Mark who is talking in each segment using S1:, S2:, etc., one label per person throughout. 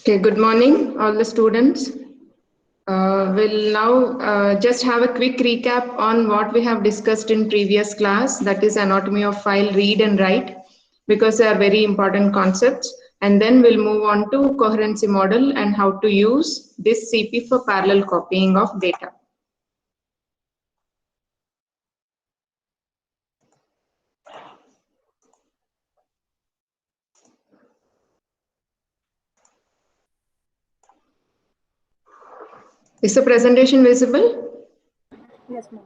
S1: Okay, good morning, all the students. We'll now just have a quick recap on what we have discussed in previous class, that is anatomy of file, read and write, because they are very important concepts. And then we'll move on to coherency model and how to use this CP for parallel copying of data. Is the presentation visible?
S2: Yes, ma'am.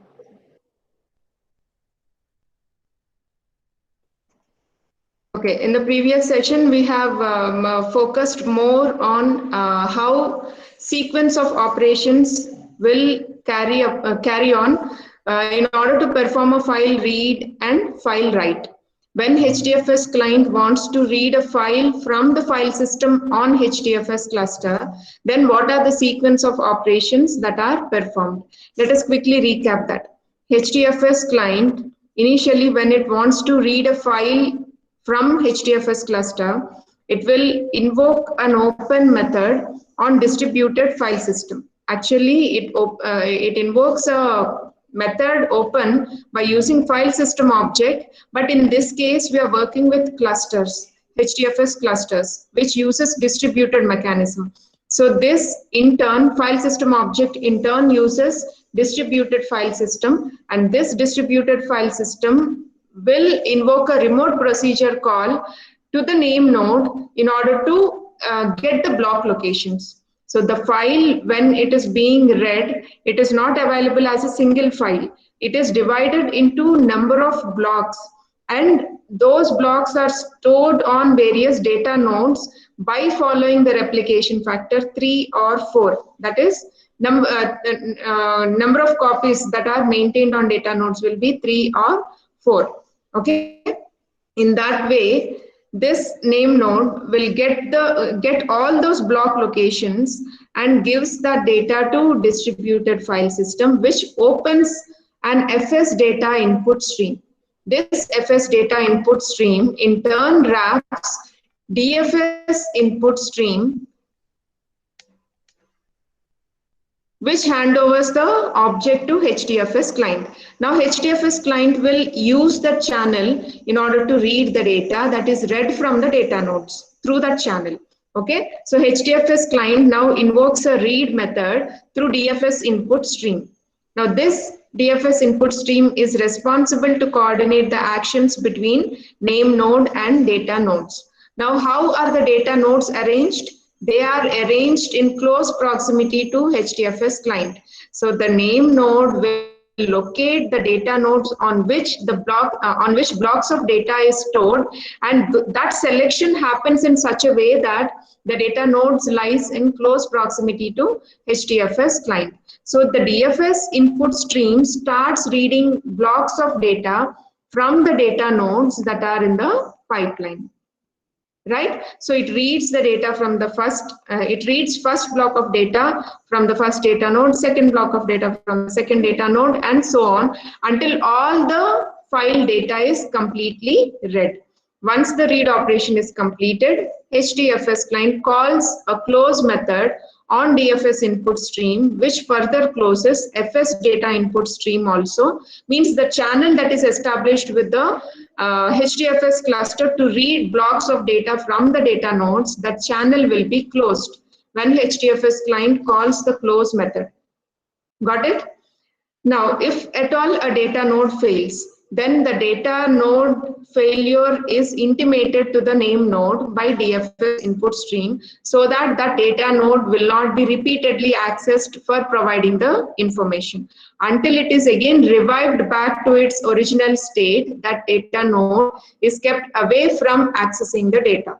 S1: Okay, in the previous session, we have focused more on how sequence of operations will carry on in order to perform a file read and file write. When HDFS client wants to read a file from the file system on HDFS cluster, then what are the sequence of operations that are performed? Let us quickly recap that. HDFS client, initially when it wants to read a file from HDFS cluster, it will invoke an open method on distributed file system. Actually, it invokes a method open by using file system object, but in this case, we are working with clusters, HDFS clusters, which uses distributed mechanism. So this in turn, file system object in turn uses distributed file system, and this distributed file system will invoke a remote procedure call to the name node in order to get the block locations. So the file, when it is being read, it is not available as a single file. It is divided into number of blocks, and those blocks are stored on various data nodes by following the replication factor 3 or 4. That is, number of copies that are maintained on data nodes will be 3 or 4. Okay, in that way, this name node will get all those block locations and gives that data to distributed file system, which opens an FS data input stream. This FS data input stream in turn wraps DFS input stream, which handovers the object to HDFS client. Now HDFS client will use the channel in order to read the data that is read from the data nodes through that channel. Okay, so HDFS client now invokes a read method through DFS input stream. Now this DFS input stream is responsible to coordinate the actions between name node and data nodes. Now how are the data nodes arranged? They are arranged in close proximity to HDFS client. So the name node will locate the data nodes on which blocks of data is stored, and that selection happens in such a way that the data nodes lies in close proximity to HDFS client. So the DFS input stream starts reading blocks of data from the data nodes that are in the pipeline. Right, so it reads the data from the it reads first block of data from the first data node, second block of data from the second data node, and so on until all the file data is completely read. Once the read operation is completed, HDFS client calls a close method on DFS input stream, which further closes FS data input stream also, means the channel that is established with the HDFS cluster to read blocks of data from the data nodes, that channel will be closed when HDFS client calls the close method. Got it? Now, if at all a data node fails, then the data node failure is intimated to the name node by DFS input stream, so that that data node will not be repeatedly accessed for providing the information. Until it is again revived back to its original state, that data node is kept away from accessing the data.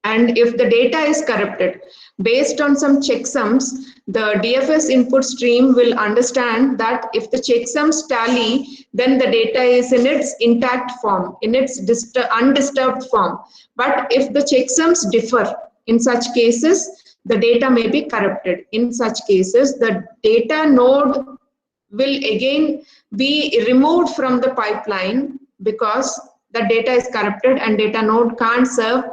S1: And if the data is corrupted, based on some checksums, the DFS input stream will understand that if the checksums tally, then the data is in its intact form, in its undisturbed form. But if the checksums differ, in such cases, the data may be corrupted. In such cases, the data node will again be removed from the pipeline, because the data is corrupted and data node can't serve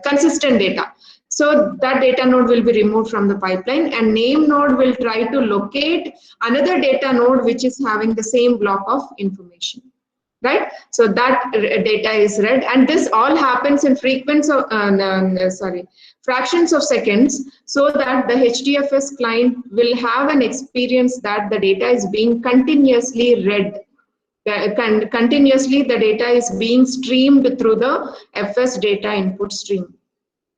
S1: consistent data. So that data node will be removed from the pipeline, and name node will try to locate another data node which is having the same block of information, right? So that data is read, and this all happens in fractions of seconds, so that the HDFS client will have an experience that the data is being continuously read. Continuously the data is being streamed through the FS data input stream.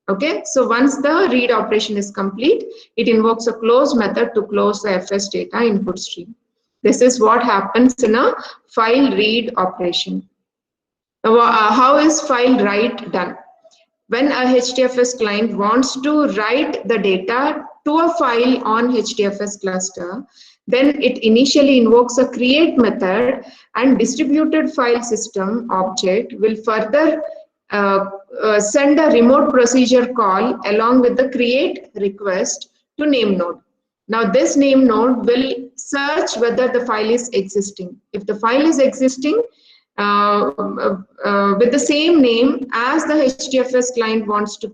S1: Okay, so once the read operation is complete, it invokes a close method to close the FS data input stream. This is what happens in a file read operation. Now, how is file write done? When a HDFS client wants to write the data to a file on HDFS cluster, then it initially invokes a create method, and distributed file system object will further send a remote procedure call along with the create request to name node. Now this name node will search whether the file is existing. If the file is existing with the same name as the HDFS client wants to,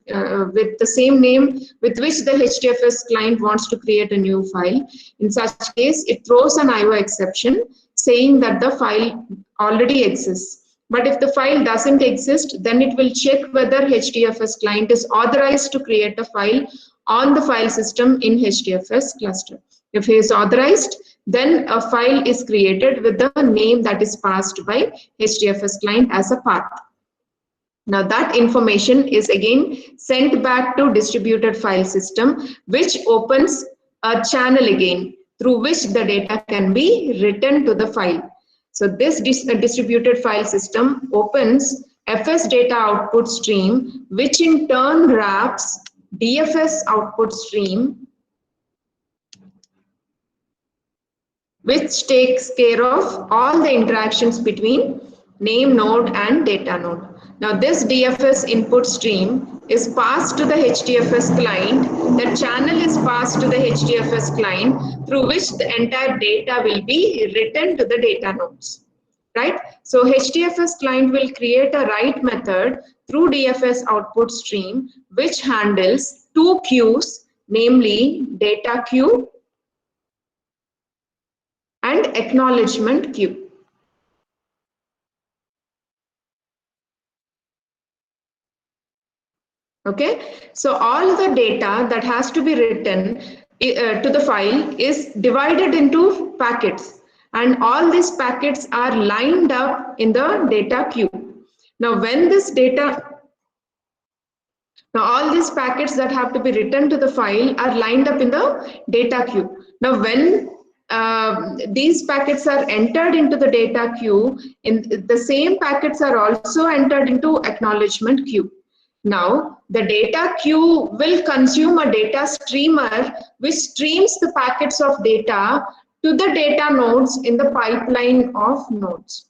S1: with the same name with which the HDFS client wants to create a new file, in such case it throws an IO exception saying that the file already exists. But if the file doesn't exist, then it will check whether HDFS client is authorized to create a file on the file system in HDFS cluster. If he is authorized, then a file is created with the name that is passed by HDFS client as a path. Now that information is again sent back to distributed file system, which opens a channel again through which the data can be written to the file. So this distributed file system opens FS data output stream, which in turn wraps DFS output stream, which takes care of all the interactions between name node and data node. Now this DFS input stream is passed to the HDFS client. The channel is passed to the HDFS client through which the entire data will be written to the data nodes, right? So HDFS client will create a write method through DFS output stream, which handles two queues, namely data queue and acknowledgement queue. Okay, so all the data that has to be written to the file is divided into packets, and all these packets are lined up in the data queue. Now when this data, now all these packets that have to be written to the file are lined up in the data queue. Now when these packets are entered into the data queue, the same packets are also entered into acknowledgement queue. Now, the data queue will consume a data streamer which streams the packets of data to the data nodes in the pipeline of nodes.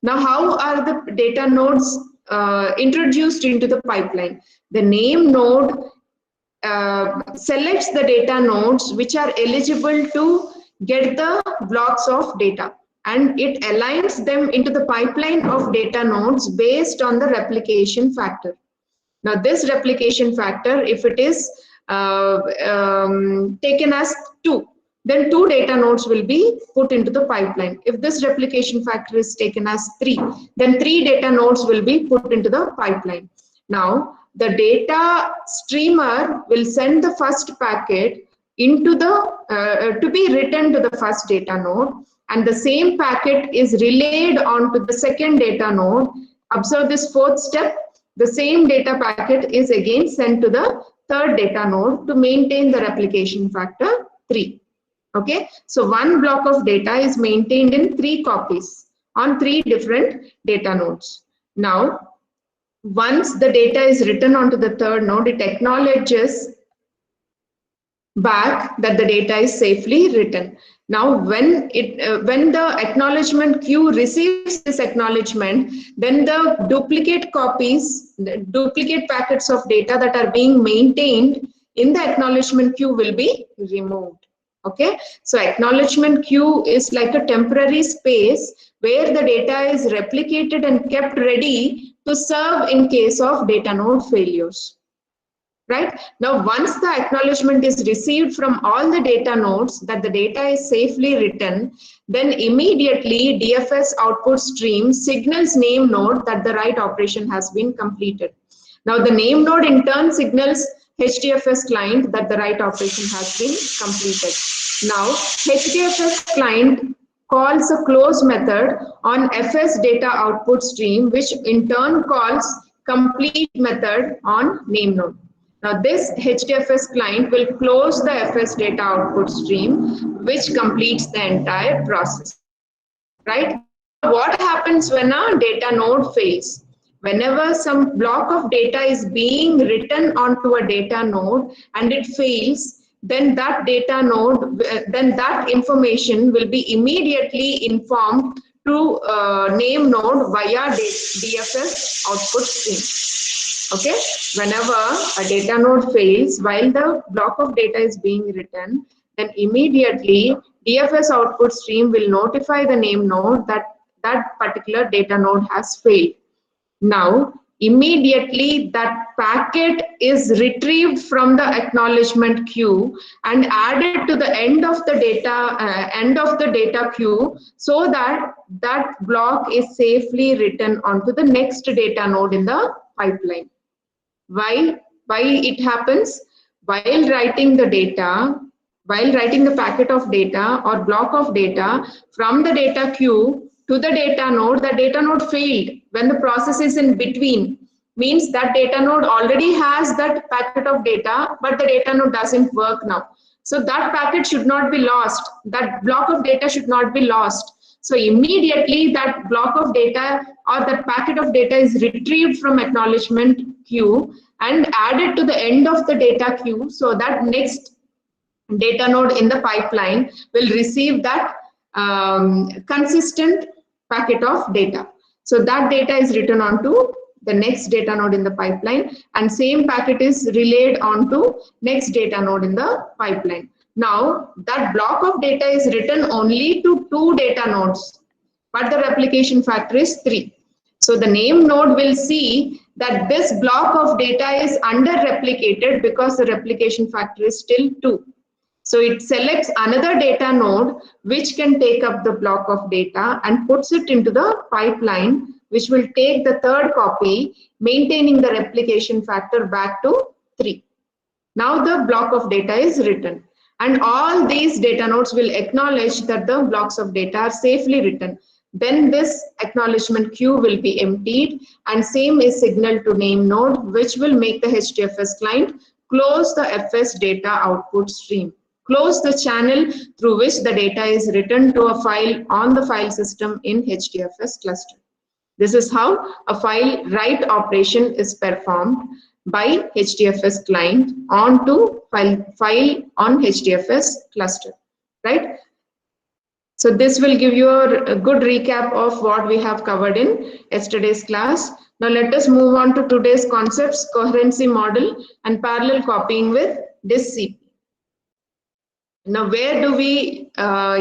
S1: Now, how are the data nodes introduced into the pipeline? The name node selects the data nodes which are eligible to get the blocks of data, and it aligns them into the pipeline of data nodes based on the replication factor. Now this replication factor, if it is taken as 2, then 2 data nodes will be put into the pipeline. If this replication factor is taken as 3, then 3 data nodes will be put into the pipeline. Now the data streamer will send the first packet into the to be written to the first data node, and the same packet is relayed onto the second data node. Observe this fourth step. The same data packet is again sent to the third data node to maintain the replication factor 3. Okay, so one block of data is maintained in 3 copies on 3 different data nodes. Now, once the data is written onto the third node, it acknowledges back that the data is safely written. Now, when the acknowledgement queue receives this acknowledgement, then the duplicate copies, the duplicate packets of data that are being maintained in the acknowledgement queue will be removed. Okay, so acknowledgement queue is like a temporary space where the data is replicated and kept ready to serve in case of data node failures. Right? Now, once the acknowledgement is received from all the data nodes that the data is safely written, then immediately DFS output stream signals name node that the write operation has been completed. Now, the name node in turn signals HDFS client that the write operation has been completed. Now, HDFS client calls a close method on FS data output stream, which in turn calls complete method on name node. Now this HDFS client will close the FS data output stream, which completes the entire process, right? Now what happens when a data node fails? Whenever some block of data is being written onto a data node and it fails, then that data node, then that information will be immediately informed to name node via DFS output stream. Okay, whenever a data node fails while the block of data is being written, then immediately DFS output stream will notify the name node that that particular data node has failed. Now, immediately that packet is retrieved from the acknowledgement queue and added to the end of the data queue, so that that block is safely written onto the next data node in the pipeline. Why it happens? While writing the data, while writing the packet of data or block of data from the data queue to the data node failed when the process is in between. Means that data node already has that packet of data, but the data node doesn't work now. So that packet should not be lost. That block of data should not be lost. So immediately that block of data or that packet of data is retrieved from acknowledgement queue and added to the end of the data queue, so that next data node in the pipeline will receive that consistent packet of data. So that data is written onto the next data node in the pipeline, and same packet is relayed onto next data node in the pipeline. Now that block of data is written only to 2 data nodes, but the replication factor is 3. So the name node will see that this block of data is under replicated because the replication factor is still 2. So it selects another data node which can take up the block of data and puts it into the pipeline, which will take the third copy, maintaining the replication factor back to 3. Now the block of data is written, and all these data nodes will acknowledge that the blocks of data are safely written. Then this acknowledgement queue will be emptied, and same is signaled to name node, which will make the HDFS client close the FS data output stream, close the channel through which the data is written to a file on the file system in HDFS cluster. This is how a file write operation is performed by HDFS client onto file on HDFS cluster, right? So this will give you a good recap of what we have covered in yesterday's class. Now let us move on to today's concepts, coherency model and parallel copying with DISC-CP. Now, where do we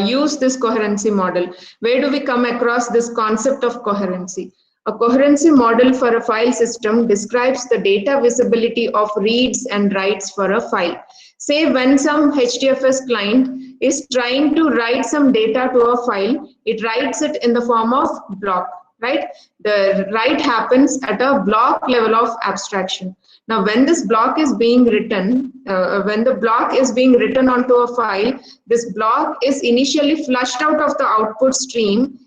S1: use this coherency model? Where do we come across this concept of coherency? A coherency model for a file system describes the data visibility of reads and writes for a file. Say when some HDFS client is trying to write some data to a file, it writes it in the form of block, right? The write happens at a block level of abstraction. Now, when this block is being written, when the block is being written onto a file, this block is initially flushed out of the output stream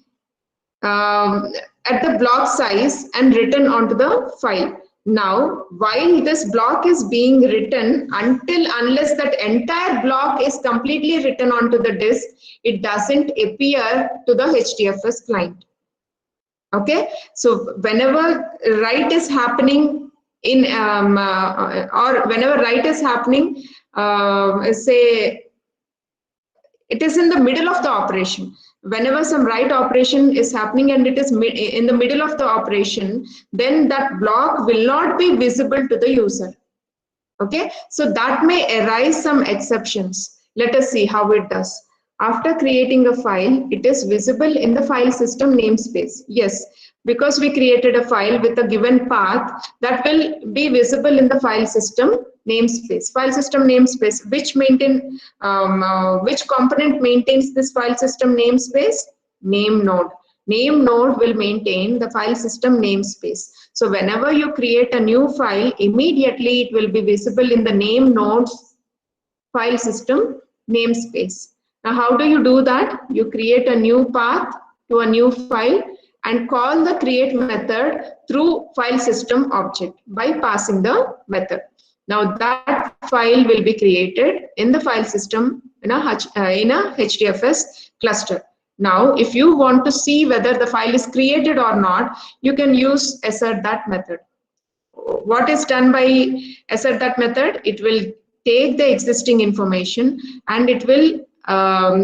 S1: at the block size and written onto the file. Now, while this block is being written, unless that entire block is completely written onto the disk, it doesn't appear to the HDFS client. Okay, so whenever write is happening in or whenever write is happening, say it is in the middle of the operation. Whenever some write operation is happening and it is in the middle of the operation, then that block will not be visible to the user. Okay, so that may arise some exceptions. Let us see how it does. After creating a file, it is visible in the file system namespace. Yes, because we created a file with a given path, that will be visible in the file system namespace. File system namespace, which component maintains this file system namespace? Name node. Name node will maintain the file system namespace. So whenever you create a new file, immediately it will be visible in the name node's file system namespace. Now, how do you do that? You create a new path to a new file and call the create method through file system object by passing the method. Now, that file will be created in the file system in a HDFS cluster. Now, if you want to see whether the file is created or not, you can use assert that method. What is done by assert that method? It will take the existing information and it will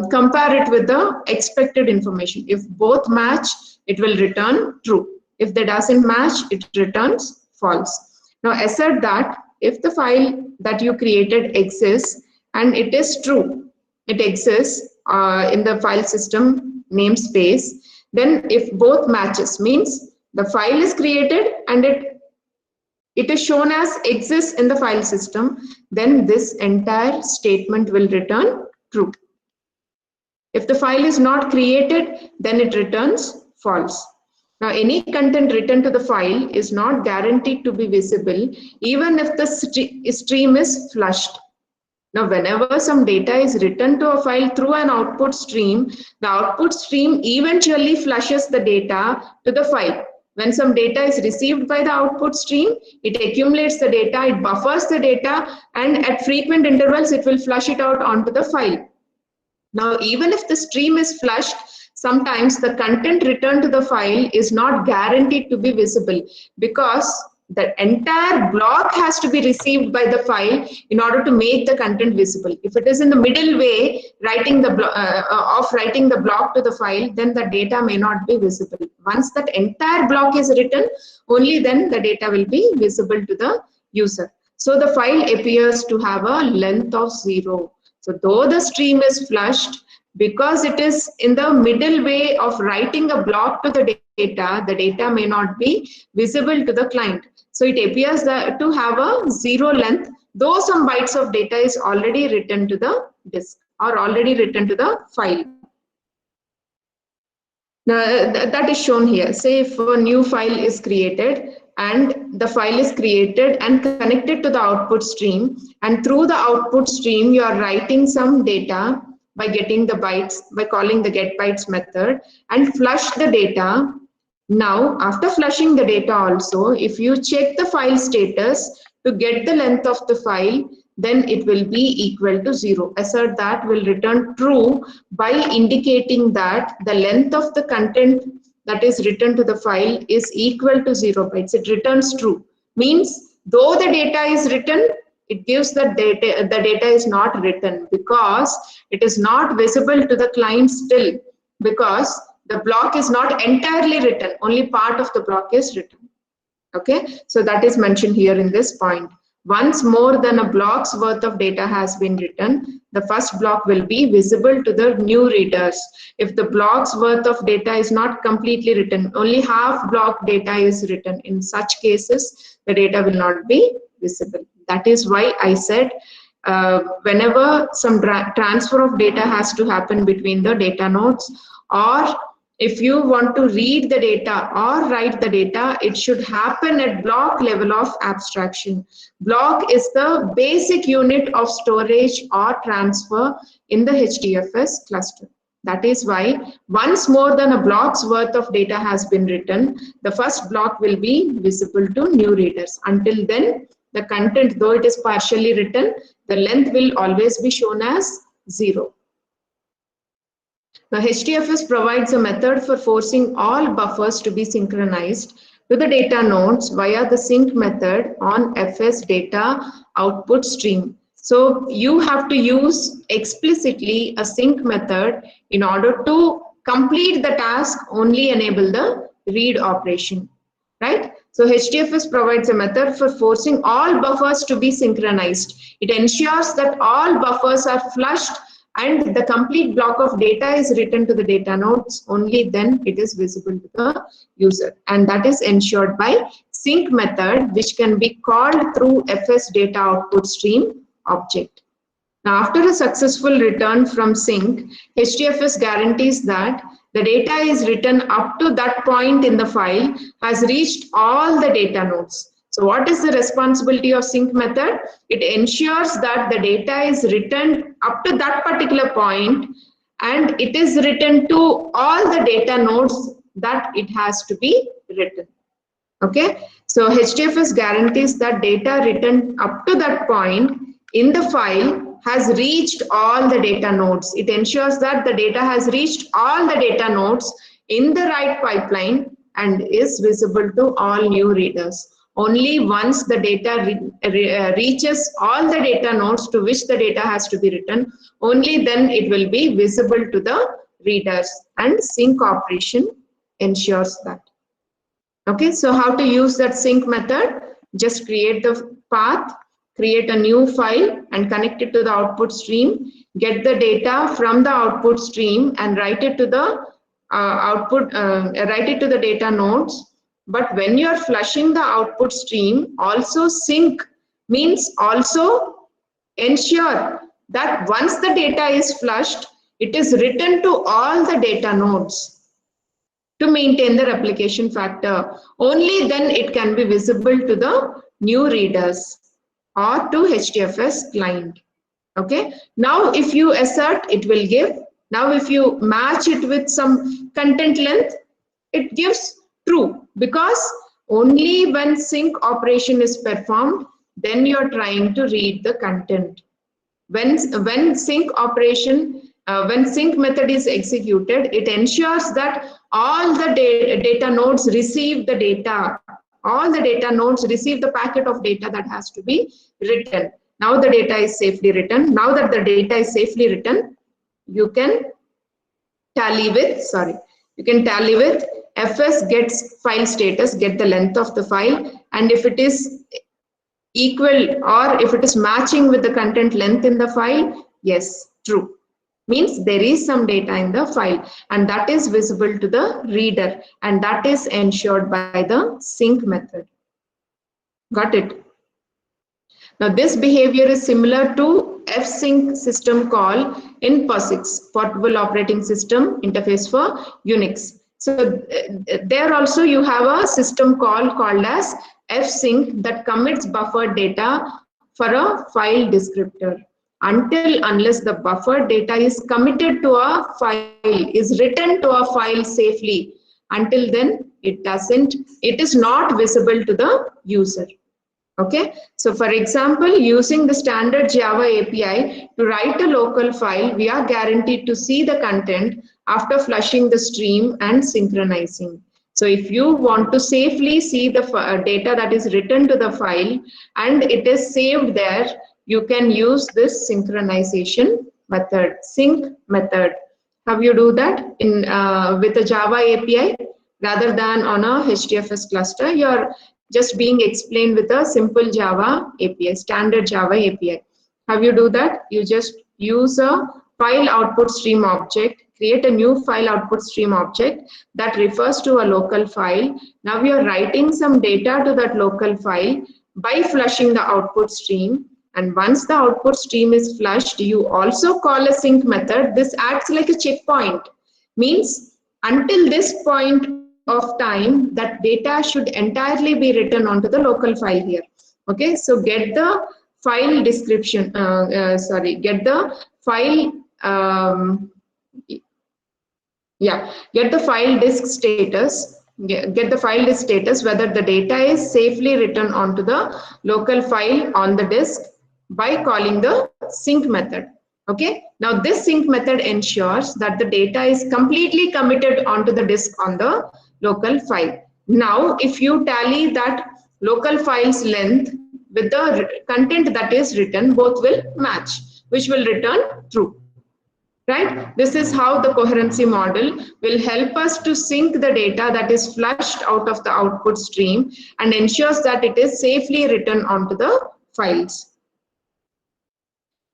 S1: compare it with the expected information. If both match, it will return true. If that doesn't match, it returns false. Now assert that if the file that you created exists and it is true, it exists in the file system namespace, then if both matches, means the file is created and it is shown as exists in the file system, then this entire statement will return true. If the file is not created, then it returns false. Now, any content written to the file is not guaranteed to be visible, even if the stream is flushed. Now, whenever some data is written to a file through an output stream, the output stream eventually flushes the data to the file. When some data is received by the output stream, it accumulates the data, it buffers the data, and at frequent intervals, it will flush it out onto the file. Now, even if the stream is flushed, sometimes the content returned to the file is not guaranteed to be visible because the entire block has to be received by the file in order to make the content visible. If it is in the middle way, writing the block to the file, then the data may not be visible. Once that entire block is written, only then the data will be visible to the user. So the file appears to have a length of 0. So though the stream is flushed, because it is in the middle way of writing a block to the data may not be visible to the client. So it appears to have a 0 length, though some bytes of data is already written to the disk or already written to the file. Now, that is shown here. Say if a new file is created and the file is created and connected to the output stream, and through the output stream you are writing some data by getting the bytes, by calling the getBytes method and flush the data. Now, after flushing the data also, if you check the file status to get the length of the file, then it will be equal to 0. Assert that will return true by indicating that the length of the content that is written to the file is equal to 0 bytes. It returns true. Means though the data is written, it gives the data is not written because it is not visible to the client still, because the block is not entirely written, only part of the block is written. Okay, so that is mentioned here in this point. Once more than a block's worth of data has been written, the first block will be visible to the new readers. If the block's worth of data is not completely written, only half block data is written, in such cases, the data will not be visible. That is why I said whenever some transfer of data has to happen between the data nodes, or if you want to read the data or write the data, it should happen at block level of abstraction. Block is the basic unit of storage or transfer in the HDFS cluster. That is why once more than a block's worth of data has been written, the first block will be visible to new readers. Until then, the content, though it is partially written, the length will always be shown as 0. Now, HDFS provides a method for forcing all buffers to be synchronized to the data nodes via the sync method on FS data output stream. So you have to use explicitly a sync method in order to complete the task, only enable the read operation, right? So HDFS provides a method for forcing all buffers to be synchronized. It ensures that all buffers are flushed and the complete block of data is written to the data nodes. Only then it is visible to the user. And that is ensured by sync method, which can be called through FS data output stream object. Now, after a successful return from sync, HDFS guarantees that the data is written up to that point in the file has reached all the data nodes. So what is the responsibility of sync method? It ensures that the data is written up to that particular point and it is written to all the data nodes that it has to be written. Okay, so HDFS guarantees that data written up to that point in the file has reached all the data nodes. It ensures that the data has reached all the data nodes in the right pipeline and is visible to all new readers. Only once the data reaches all the data nodes to which the data has to be written, only then it will be visible to the readers, and sync operation ensures that. Okay, so how to use that sync method? Just create the path, create a new file and connect it to the output stream, get the data from the output stream and write it to the write it to the data nodes. But when you are flushing the output stream, also sync means also ensure that once the data is flushed, it is written to all the data nodes to maintain the replication factor. Only then it can be visible to the new readers or to HDFS client. Okay, now if you assert, it will give. Now if you match it with some content length, it gives true, because only when sync operation is performed, then you are trying to read the content. When sync operation, when sync method is executed, it ensures that all the data nodes receive the data. All the data nodes receive the packet of data that has to be written. Now the data is safely written. Now that the data is safely written, you can tally with, FS gets file status, get the length of the file, and if it is equal or if it is matching with the content length in the file, yes, true. Means there is some data in the file and that is visible to the reader, and that is ensured by the sync method. Got it? Now this behavior is similar to fsync system call in POSIX, Portable Operating System Interface for Unix. So there also you have a system call called as fsync that commits buffered data for a file descriptor. Unless the buffered data is committed to a file, is written to a file safely, until then it is not visible to the user. Okay, so for example, using the standard Java API to write a local file, we are guaranteed to see the content after flushing the stream and synchronizing. So if you want to safely see the data that is written to the file and it is saved there, you can use this synchronization method, sync method. How you do that in with a Java API rather than on a HDFS cluster? You're just being explained with a simple Java API, standard Java API. How you do that? You just use a file output stream object, create a new file output stream object that refers to a local file. Now you're writing some data to that local file by flushing the output stream. And once the output stream is flushed, you also call a sync method. This acts like a checkpoint. Means until this point of time, that data should entirely be written onto the local file here. Okay, so get the file description, get the file, get the file disk status. Get the file disk status whether the data is safely written onto the local file on the disk by calling the sync method. Okay, now this sync method ensures that the data is completely committed onto the disk on the local file. Now if you tally that local file's length with the content that is written, both will match, which will return true. right? This is how the coherency model will help us to sync the data that is flushed out of the output stream and ensures that it is safely written onto the files.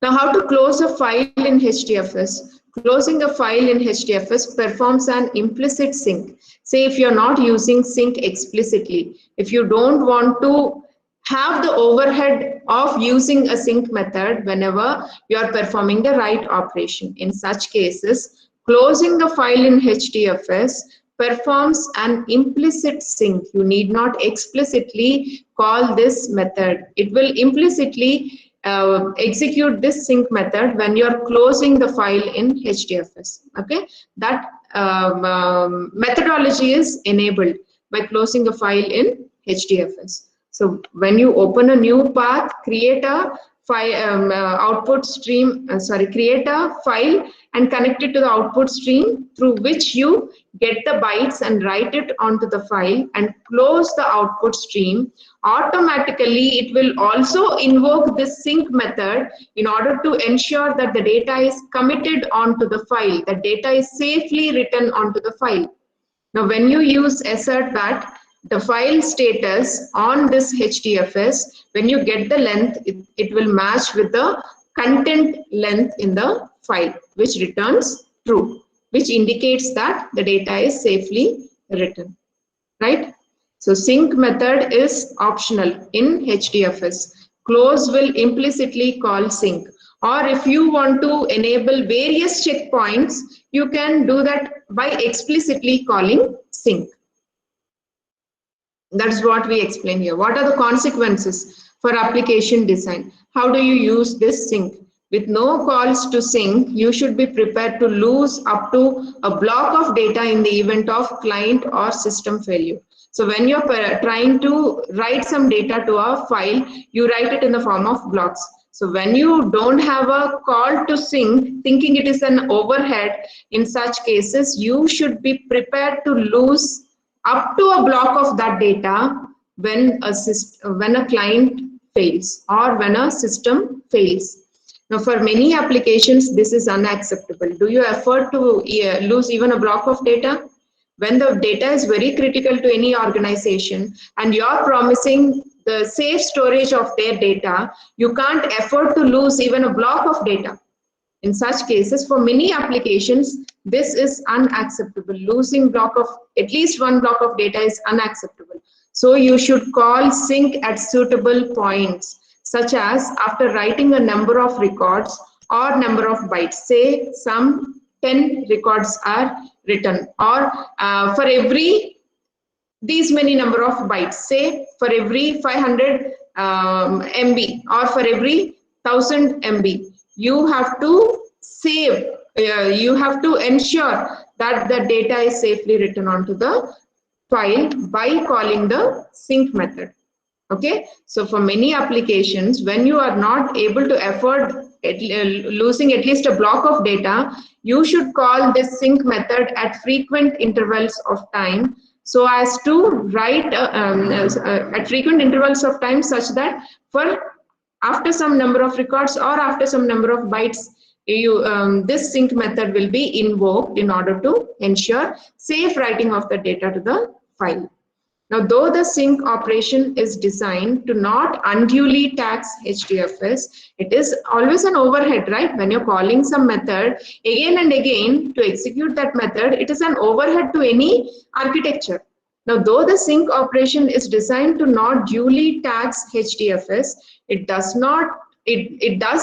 S1: Now, how to close a file in HDFS? Closing a file in HDFS performs an implicit sync. Say if you're not using sync explicitly, if you don't want to have the overhead of using a sync method whenever you're performing the write operation. In such cases, closing the file in HDFS performs an implicit sync. You need not explicitly call this method. It will implicitly execute this sync method when you're closing the file in HDFS. Okay, that methodology is enabled by closing a file in HDFS. So when you open a new path, create a file output stream. Create a file and connect it to the output stream through which you get the bytes and write it onto the file and close the output stream. Automatically, it will also invoke this sync method in order to ensure that the data is committed onto the file. The data is safely written onto the file. Now, when you use assert that, the file status on this HDFS, when you get the length, it will match with the content length in the file, which returns true, which indicates that the data is safely written, right? So sync method is optional in HDFS. Close will implicitly call sync. Or if you want to enable various checkpoints, you can do that by explicitly calling sync. That's what we explain here. What are the consequences for application design? How do you use this sync? With no calls to sync, you should be prepared to lose up to a block of data in the event of client or system failure. So when you're trying to write some data to a file, you write it in the form of blocks. So when you don't have a call to sync, thinking it is an overhead, in such cases, you should be prepared to lose up to a block of that data when a client fails or when a system fails. Now, for many applications, this is unacceptable. Do you afford to lose even a block of data? When the data is very critical to any organization and you're promising the safe storage of their data, you can't afford to lose even a block of data. In such cases, for many applications, this is unacceptable. Losing block of at least one block of data is unacceptable. So you should call sync at suitable points, such as after writing a number of records or number of bytes. Say some 10 records are written, or for every these many number of bytes, say for every 500 MB or for every 1000 MB, you have to save, you have to ensure that the data is safely written onto the file by calling the sync method. Okay, so for many applications, when you are not able to afford losing at least a block of data, you should call this sync method at frequent intervals of time, so as to write at frequent intervals of time, such that for after some number of records or after some number of bytes, this sync method will be invoked in order to ensure safe writing of the data to the file. Now, though the sync operation is designed to not unduly tax HDFS, it is always an overhead, right? When you're calling some method again and again to execute that method, it is an overhead to any architecture. Now, though the sync operation is designed to not duly tax HDFS, it does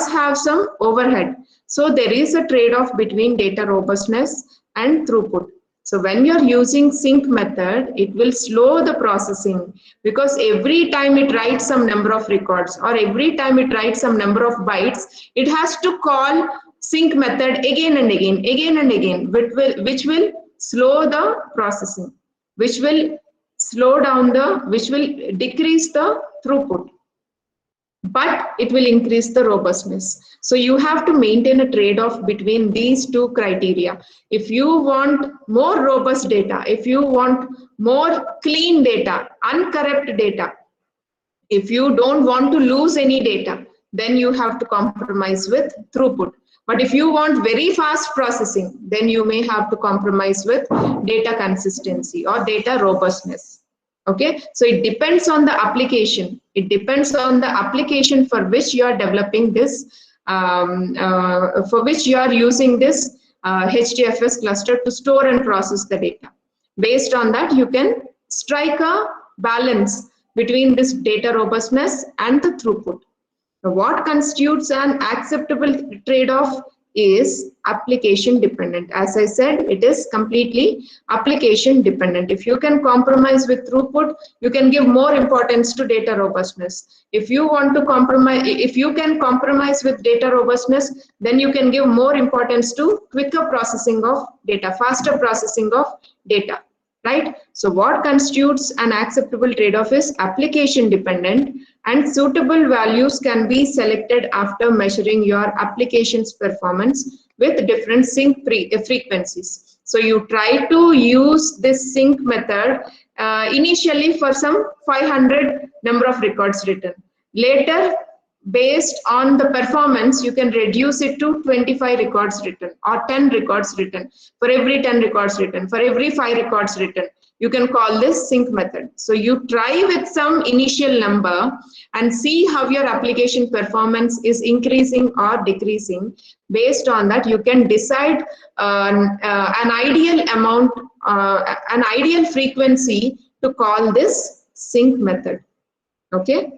S1: have some overhead. So there is a trade-off between data robustness and throughput. So when you're using sync method, it will slow the processing, because every time it writes some number of records or every time it writes some number of bytes, it has to call sync method again and again, which will slow the processing, which will decrease the throughput, but it will increase the robustness. So you have to maintain a trade-off between these two criteria. If you want more robust data, if you want more clean data, uncorrupt data, if you don't want to lose any data, then you have to compromise with throughput. But if you want very fast processing, then you may have to compromise with data consistency or data robustness. Okay, so it depends on the application. It depends on the application for which you are developing this, for which you are using this HDFS cluster to store and process the data. Based on that, you can strike a balance between this data robustness and the throughput. Now, what constitutes an acceptable trade-off is application dependent. As I said, it is completely application dependent. If you can compromise with throughput, you can give more importance to data robustness. If you want to compromise, if you can compromise with data robustness, then you can give more importance to quicker processing of data, faster processing of data. Right? So what constitutes an acceptable trade-off is application dependent, and suitable values can be selected after measuring your application's performance with different sync frequencies. So you try to use this sync method initially for some 500 number of records written. Later, based on the performance, you can reduce it to 25 records written or 10 records written. For every 10 records written, for every 5 records written, you can call this sync method. So you try with some initial number and see how your application performance is increasing or decreasing. Based on that, you can decide an ideal amount, an ideal frequency to call this sync method. Okay.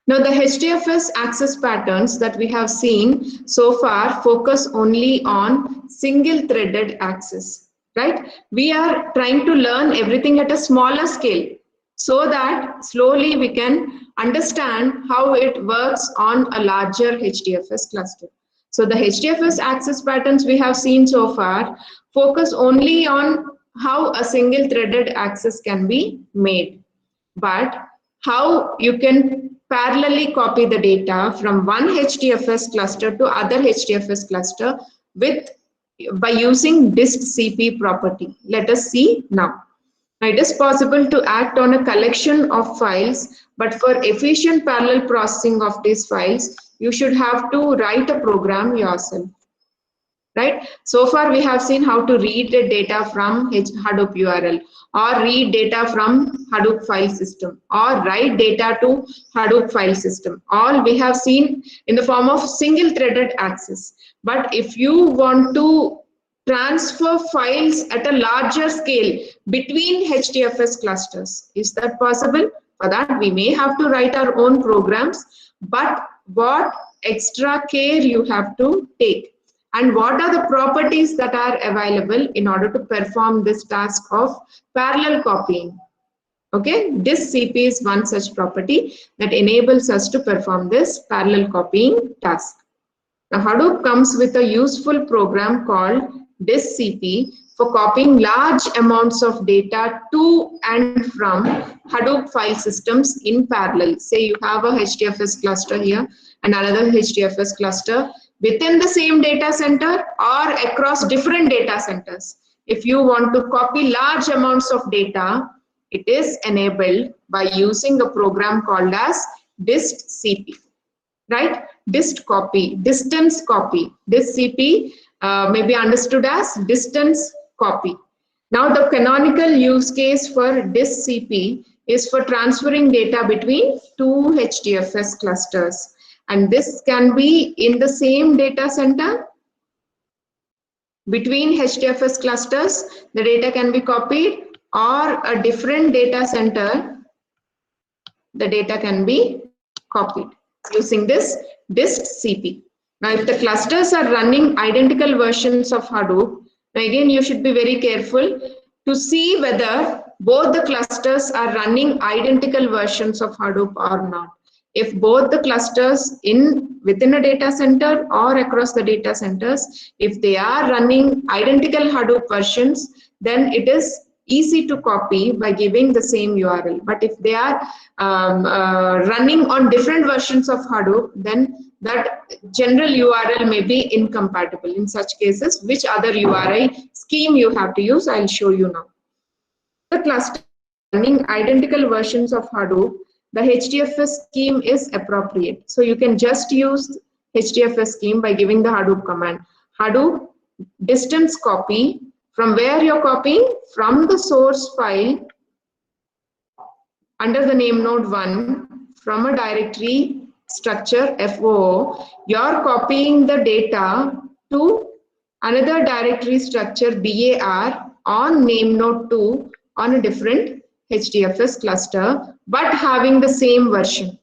S1: Now, the HDFS access patterns that we have seen so far focus only on single-threaded access, right? We are trying to learn everything at a smaller scale so that slowly we can understand how it works on a larger HDFS cluster. So the HDFS access patterns we have seen so far focus only on how a single-threaded access can be made, but how you can parallelly copy the data from one HDFS cluster to other HDFS cluster by using dist-cp property. Let us see now. Now, it is possible to act on a collection of files, but for efficient parallel processing of these files, you should have to write a program yourself. Right? So far we have seen how to read the data from Hadoop URL, or read data from Hadoop file system, or write data to Hadoop file system. All we have seen in the form of single-threaded access. But if you want to transfer files at a larger scale between HDFS clusters, is that possible? For that, we may have to write our own programs, but what extra care you have to take? And what are the properties that are available in order to perform this task of parallel copying? Okay, dist-cp is one such property that enables us to perform this parallel copying task. Now, Hadoop comes with a useful program called dist-cp for copying large amounts of data to and from Hadoop file systems in parallel. Say you have a HDFS cluster here and another HDFS cluster within the same data center or across different data centers. If you want to copy large amounts of data, it is enabled by using a program called as dist-cp, right? Dist copy, distance copy. Dist-cp may be understood as distance copy. Now, the canonical use case for dist-cp is for transferring data between two HDFS clusters. And this can be in the same data center. Between HDFS clusters, the data can be copied, or a different data center, the data can be copied using this dist-cp. Now, if the clusters are running identical versions of Hadoop, now again you should be very careful to see whether both the clusters are running identical versions of Hadoop or not. If both the clusters within a data center or across the data centers, if they are running identical Hadoop versions, then it is easy to copy by giving the same URL. But if they are running on different versions of Hadoop, then that general URL may be incompatible. In such cases, which other URI scheme you have to use, I'll show you now. The cluster running identical versions of Hadoop, the HDFS scheme is appropriate. So you can just use HDFS scheme by giving the Hadoop command. Hadoop distance copy, from where you're copying? From the source file under the name node 1 from a directory structure FOO, you're copying the data to another directory structure BAR on name node 2 on a different HDFS cluster, but having the same version.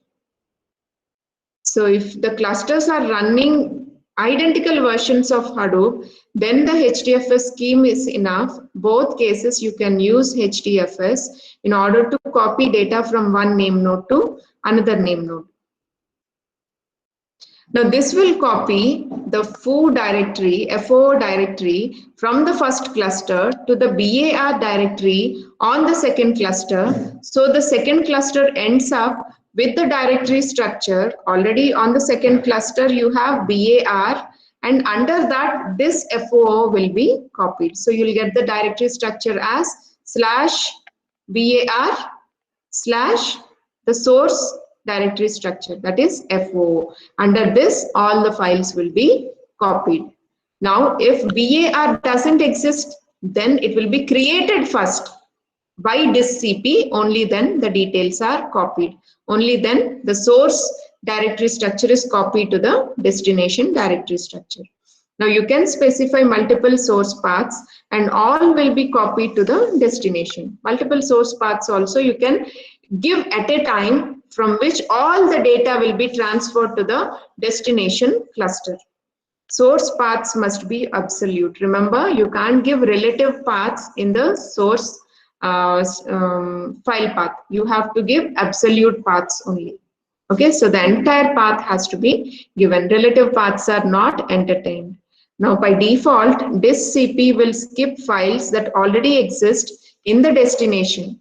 S1: So if the clusters are running identical versions of Hadoop, then the HDFS scheme is enough. Both cases you can use HDFS in order to copy data from one name node to another name node. Now this will copy the FOO directory from the first cluster to the BAR directory on the second cluster. So the second cluster ends up with the directory structure. Already on the second cluster you have BAR, and under that this FOO will be copied. So you'll get the directory structure as /BAR/ the source directory structure, that is FOO. Under this all the files will be copied. Now if BAR doesn't exist, then it will be created first by DistCP, only then the details are copied. Only then the source directory structure is copied to the destination directory structure. Now you can specify multiple source paths and all will be copied to the destination. Multiple source paths also you can give at a time, from which all the data will be transferred to the destination cluster. Source paths must be absolute. Remember, you can't give relative paths in the source file path. You have to give absolute paths only. Okay, so the entire path has to be given. Relative paths are not entertained. Now by default, DistCP will skip files that already exist in the destination.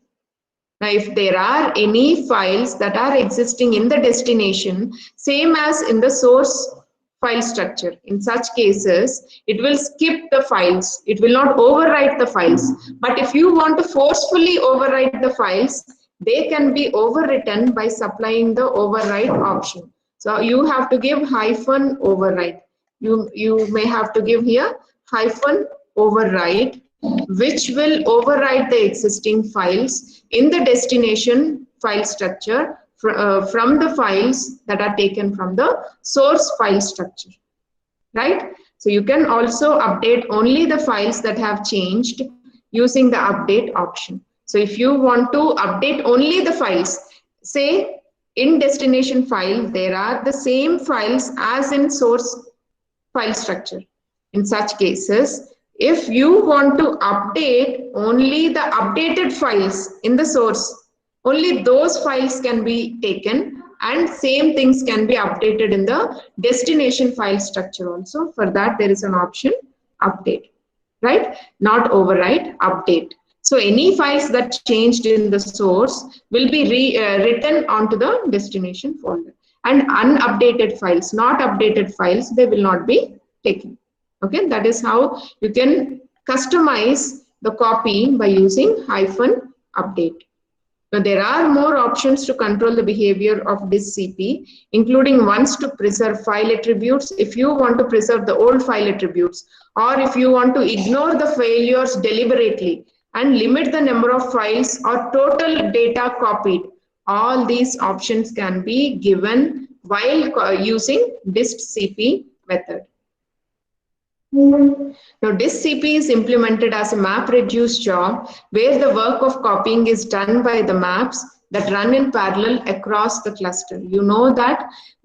S1: Now if there are any files that are existing in the destination, same as in the source file structure, in such cases it will skip the files. It will not overwrite the files. But if you want to forcefully overwrite the files, they can be overwritten by supplying the overwrite option. So you have to give -overwrite. You may have to give here -overwrite, which will overwrite the existing files in the destination file structure from the files that are taken from the source file structure, right? So you can also update only the files that have changed using the update option. So if you want to update only the files, say in destination file there are the same files as in source file structure. In such cases, if you want to update only the updated files in the source, only those files can be taken, and same things can be updated in the destination file structure also. For that there is an option update, right? Not overwrite, update. So any files that changed in the source will be written onto the destination folder, and unupdated files, not updated files, they will not be taken. Okay, that is how you can customize the copy by using -update. Now there are more options to control the behavior of DistCP, including ones to preserve file attributes if you want to preserve the old file attributes, or if you want to ignore the failures deliberately and limit the number of files or total data copied. All these options can be given while using DistCP method. Now DistCP is implemented as a MapReduce job where the work of copying is done by the maps that run in parallel across the cluster. You know that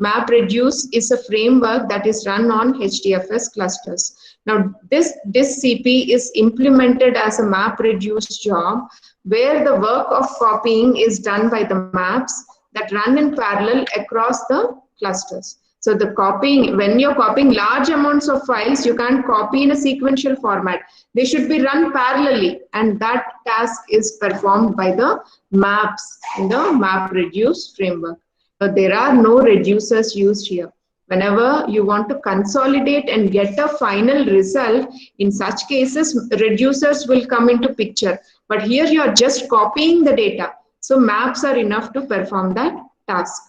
S1: MapReduce is a framework that is run on HDFS clusters. Now this DistCP is implemented as a MapReduce job where the work of copying is done by the maps that run in parallel across the clusters. So the copying, when you're copying large amounts of files, you can't copy in a sequential format. They should be run parallelly, and that task is performed by the maps in the MapReduce framework. But there are no reducers used here. Whenever you want to consolidate and get a final result, in such cases, reducers will come into picture. But here you are just copying the data. So maps are enough to perform that task.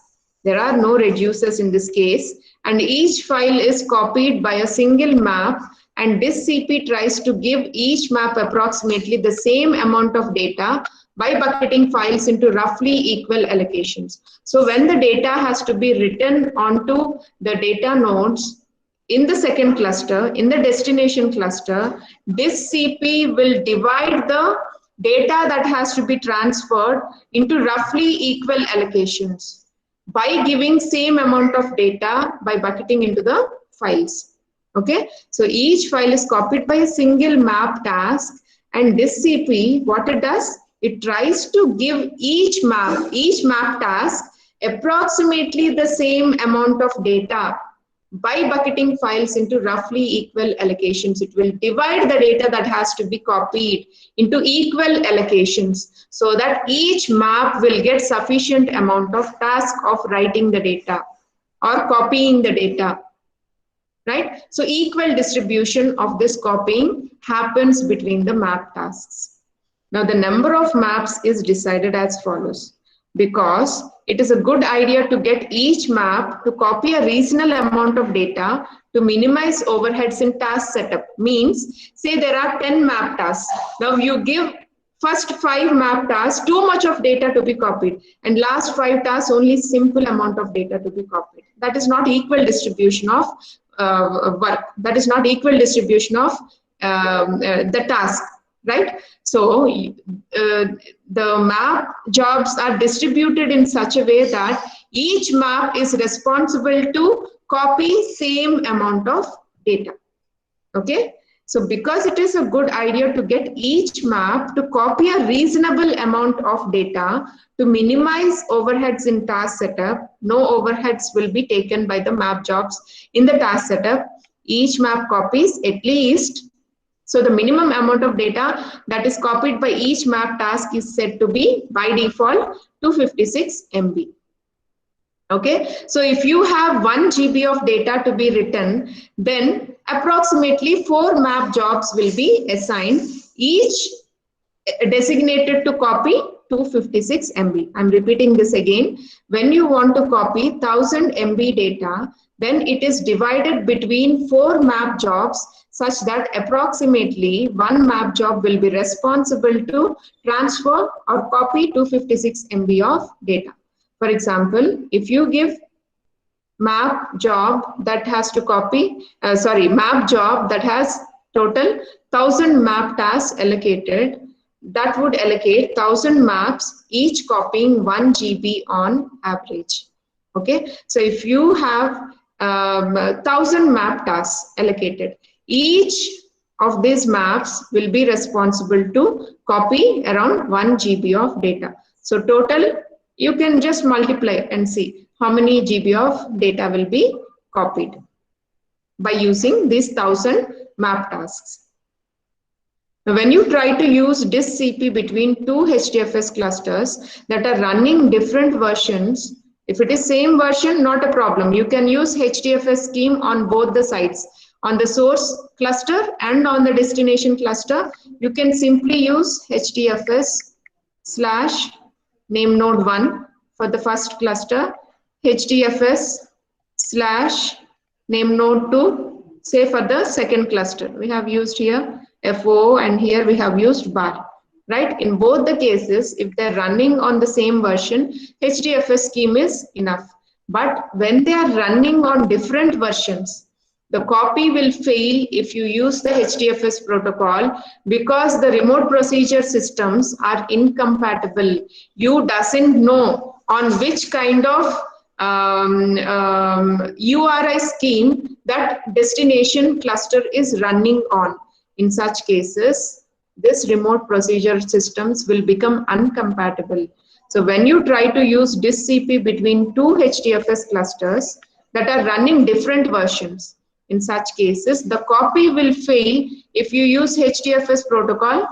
S1: There are no reducers in this case, and each file is copied by a single map, and this CP tries to give each map approximately the same amount of data by bucketing files into roughly equal allocations. So when the data has to be written onto the data nodes in the second cluster, in the destination cluster, this CP will divide the data that has to be transferred into roughly equal allocations by giving same amount of data by bucketing into the files. Okay, so each file is copied by a single map task, and this CP, what it does, it tries to give each map task approximately the same amount of data by bucketing files into roughly equal allocations. It will divide the data that has to be copied into equal allocations so that each map will get sufficient amount of task of writing the data or copying the data, right? So equal distribution of this copying happens between the map tasks. Now the number of maps is decided as follows, because it is a good idea to get each map to copy a reasonable amount of data to minimize overheads in task setup. Means, say there are 10 map tasks. Now you give first 5 map tasks too much of data to be copied, and last 5 tasks only simple amount of data to be copied. That is not equal distribution of work. That is not equal distribution of the task. Right? So the map jobs are distributed in such a way that each map is responsible to copy same amount of data. Okay? So because it is a good idea to get each map to copy a reasonable amount of data to minimize overheads in task setup, no overheads will be taken by the map jobs in the task setup. Each map copies at least, so the minimum amount of data that is copied by each map task is said to be by default 256 MB. Okay, so if you have 1 GB of data to be written, then approximately 4 map jobs will be assigned, each designated to copy 256 MB. I'm repeating this again. When you want to copy 1000 MB data, then it is divided between 4 map jobs such that approximately 1 map job will be responsible to transfer or copy 256 MB of data. For example, if you give map job that has to copy, map job that has total 1000 map tasks allocated, that would allocate 1000 maps, each copying 1 GB on average. Okay, so if you have 1000 map tasks allocated, each of these maps will be responsible to copy around 1 GB of data. So total, you can just multiply and see how many GB of data will be copied by using these 1000 map tasks. Now, when you try to use disk CP between 2 HDFS clusters that are running different versions, if it is same version, not a problem. You can use HDFS scheme on both the sides. On the source cluster and on the destination cluster, you can simply use HDFS / name node 1 for the first cluster, HDFS / name node 2, say for the second cluster. We have used here FO and here we have used bar. Right? In both the cases, if they're running on the same version, HDFS scheme is enough. But when they are running on different versions, the copy will fail if you use the HDFS protocol because the remote procedure systems are incompatible. You doesn't know on which kind of URI scheme that destination cluster is running on. In such cases, this remote procedure systems will become uncompatible. So when you try to use disk CP between 2 HDFS clusters that are running different versions, in such cases, the copy will fail if you use HDFS protocol.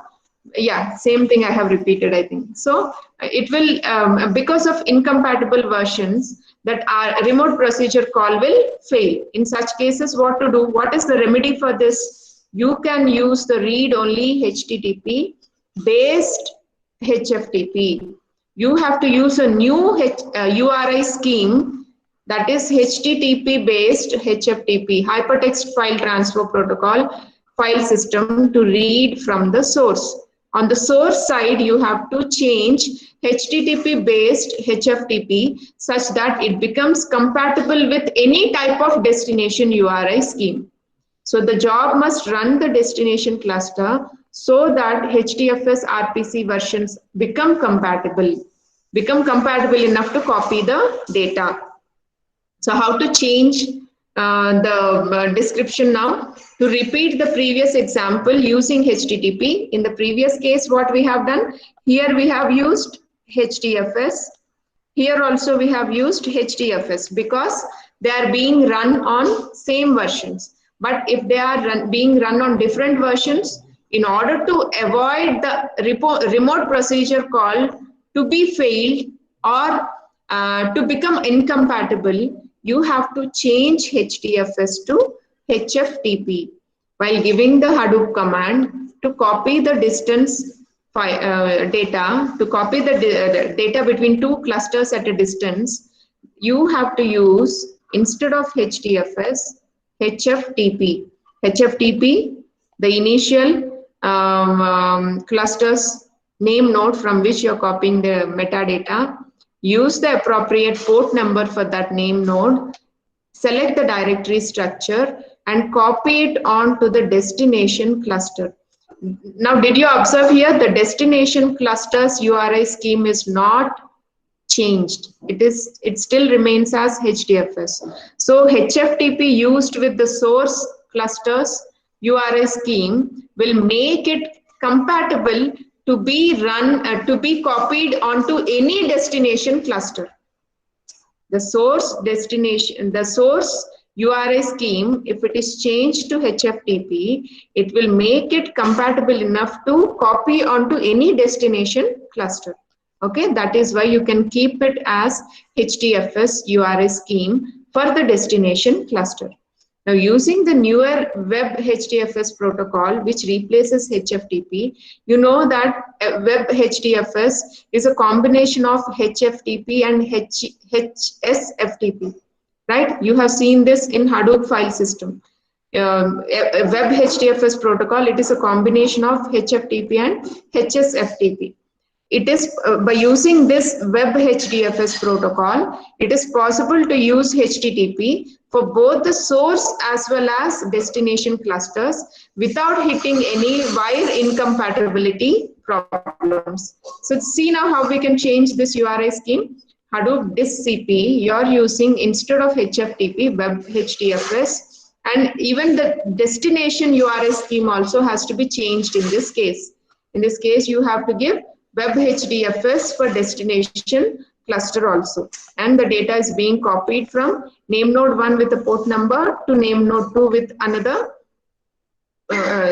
S1: Yeah, same thing I have repeated, I think. So it will, because of incompatible versions, that our remote procedure call will fail. In such cases, what to do? What is the remedy for this? You can use the read-only HTTP based HFTP. You have to use a new URI scheme that is HTTP based HFTP, Hypertext File Transfer Protocol file system to read from the source. On the source side, you have to change HTTP based HFTP such that it becomes compatible with any type of destination URI scheme. So the job must run the destination cluster so that HDFS RPC versions become compatible enough to copy the data. So how to change the description now? To repeat the previous example using HTTP. In the previous case, what we have done, here we have used HDFS. Here also we have used HDFS because they are being run on same versions. But if they are being run on different versions, in order to avoid the remote procedure call to be failed or to become incompatible, you have to change HDFS to HFTP while giving the Hadoop command to copy the distance data, to copy the data between two clusters at a distance. You have to use, instead of HDFS, HFTP. HFTP, the initial clusters name node from which you're copying the metadata. Use the appropriate port number for that name node, select the directory structure and copy it onto the destination cluster. Now, did you observe here the destination cluster's URI scheme is not changed. It still remains as HDFS. So HFTP used with the source clusters URI scheme will make it compatible to be copied onto any destination cluster. The source URI scheme, if it is changed to HFTP, it will make it compatible enough to copy onto any destination cluster. Okay, that is why you can keep it as HDFS URI scheme for the destination cluster. Now, using the newer Web HDFS protocol, which replaces HFTP, you know that Web HDFS is a combination of HFTP and HSFTP, right? You have seen this in Hadoop file system. A Web HDFS protocol, it is a combination of HFTP and HSFTP. It is by using this Web HDFS protocol, it is possible to use HTTP for both the source as well as destination clusters without hitting any wire incompatibility problems. So see now how we can change this URI scheme. Hadoop DistCP, you're using instead of HFTP, Web HDFS, and even the destination URI scheme also has to be changed in this case. In this case, you have to give Web HDFS for destination cluster also. And the data is being copied from name node 1 with a port number to name node 2 with another,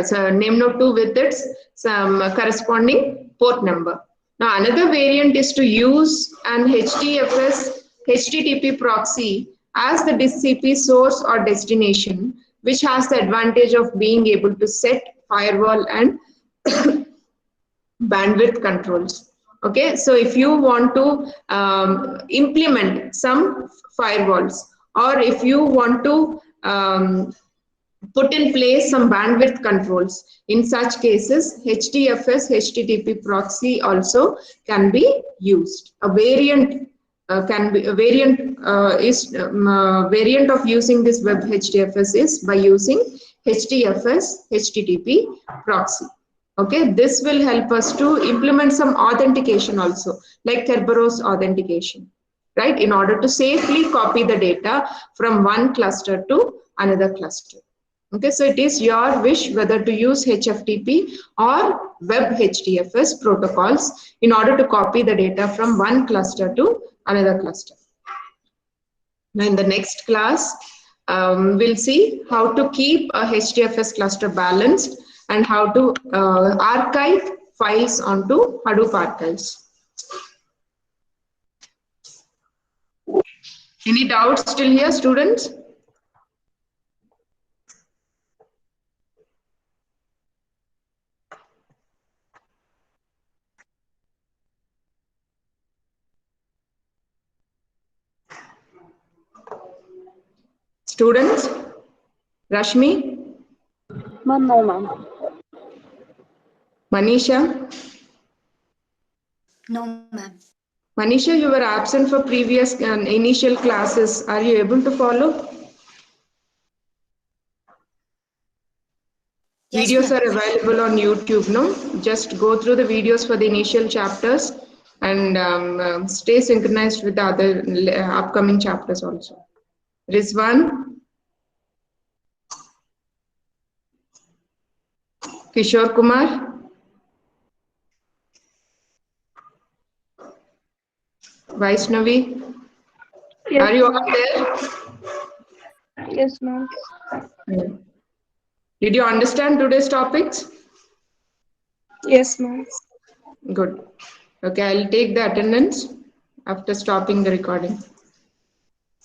S1: so name node 2 with its corresponding port number. Now another variant is to use an HTTP proxy as the DistCP source or destination, which has the advantage of being able to set firewall and bandwidth controls. Okay, so if you want to implement some firewalls, or if you want to put in place some bandwidth controls, in such cases HDFS HTTP proxy also can be used. A variant variant of using this Web HDFS is by using HDFS HTTP proxy. Okay, this will help us to implement some authentication also, like Kerberos authentication, right? In order to safely copy the data from one cluster to another cluster. Okay, so it is your wish whether to use HFTP or Web HDFS protocols in order to copy the data from one cluster to another cluster. Now in the next class, we'll see how to keep a HDFS cluster balanced and how to archive files onto Hadoop archives. Any doubts still here, students? Students? Rashmi?
S2: Ma'am, no, ma'am.
S1: Manisha?
S3: No, ma'am.
S1: Manisha, you were absent for previous initial classes. Are you able to follow?
S3: Yes,
S1: Videos
S3: ma'am.
S1: are available on YouTube, no? Just go through the videos for the initial chapters and stay synchronized with the other upcoming chapters also. Rizwan, Kishore Kumar, Vaishnavi,
S2: Yes,
S1: are you all
S2: ma'am.
S1: there?
S2: Yes, ma'am.
S1: Did you understand today's topics?
S2: Yes, ma'am.
S1: Good. Okay, I'll take the attendance after stopping the recording.